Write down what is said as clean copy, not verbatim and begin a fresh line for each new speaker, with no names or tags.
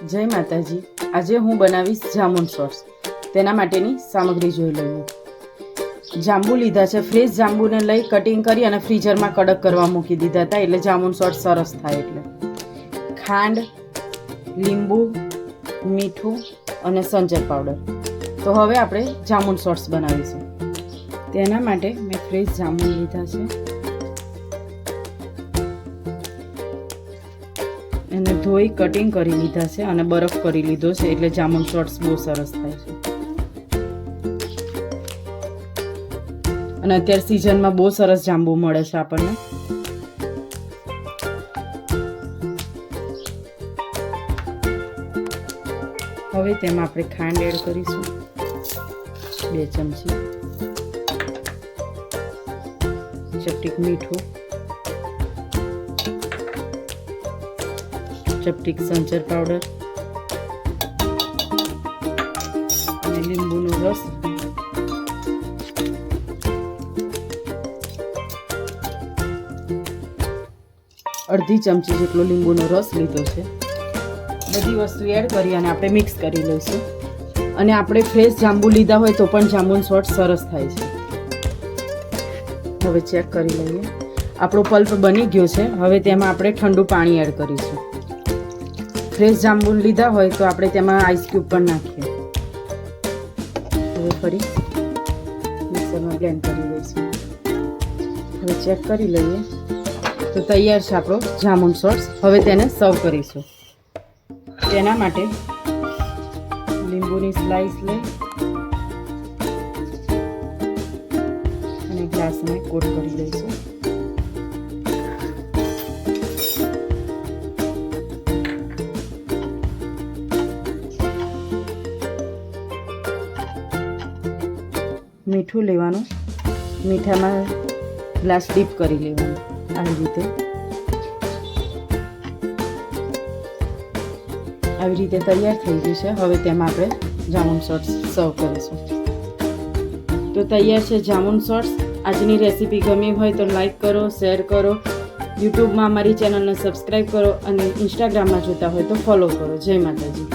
જય માતાજી। આજે હું બનાવીશ જામુન શોર્ટ્સ। તેના માટેની સામગ્રી જોઈ લઈએ। જાંબુ લીધા છે, ફ્રેશ જાંબુને લઈ કટિંગ કરી અને ફ્રીઝરમાં કડક કરવા મૂકી દીધા હતા, એટલે જામુન શોર્ટ્સ સરસ થાય। એટલે ખાંડ, લીંબુ, મીઠું અને સંચર પાવડર। તો હવે આપણે જામુન શોર્ટ્સ બનાવીશું। તેના માટે મેં ફ્રેશ જાંબુ લીધા છે, એને ધોઈ કટિંગ કરી લીધા છે અને બરફ કરી લીધો છે, એટલે જામુન શોર્ટ્સ બહુ સરસ થાય છે। અને અત્યારે સિઝનમાં બહુ સરસ જાંબુ મળે છે આપણને। હવે તેમાં આપણે ખાંડ એડ કરીશું, 2 ચમચી, ચપટીક મીઠું, ચપટીક સંચર પાવડર અને લીંબુનો રસ, અડધી ચમચી જેટલો લીંબુનો રસ લીધો છે। બધી વસ્તુ એડ કરી અને આપણે મિક્સ કરી લઈશું। અને આપણે ફ્રેશ જાંબુ લીધા હોય તો પણ જામુન શોર્ટ્સ સરસ થાય છે। હવે ચેક કરી લઈએ, આપણો પલ્પ બની ગયો છે। હવે તેમાં આપણે ઠંડુ પાણી એડ કરીશું। ફ્રેશ જાંબુ લીધા હોય તો આપણે તેમાં આઈસ ક્યુબ પણ નાખીએ। હવે ફરી મિક્સરમાં બ્લેન્ડ કરી લઈશું। હવે ચેક કરી લઈએ તો તૈયાર છે આપણો જામુન શોર્ટ્સ। હવે તેને સર્વ કરીશું। તેના માટે લીંબુની સ્લાઈસ લઈ અને ગ્લાસને કોટ કરી લઈશું। મીઠું લેવાનું, મીઠામાં ગ્લાસ ડીપ કરી લેવાનું, આવી રીતે તૈયાર થઈ ગયું છે। હવે તેમાં આપણે જામુન શોર્ટ્સ સર્વ કરીશું। તો તૈયાર છે જામુન શોર્ટ્સ। આજની રેસીપી ગમી હોય તો લાઈક કરો, શેર કરો, યુટ્યુબમાં અમારી ચેનલને સબસ્ક્રાઈબ કરો અને ઇન્સ્ટાગ્રામમાં જોતા હોય તો ફોલો કરો। જય માતાજી।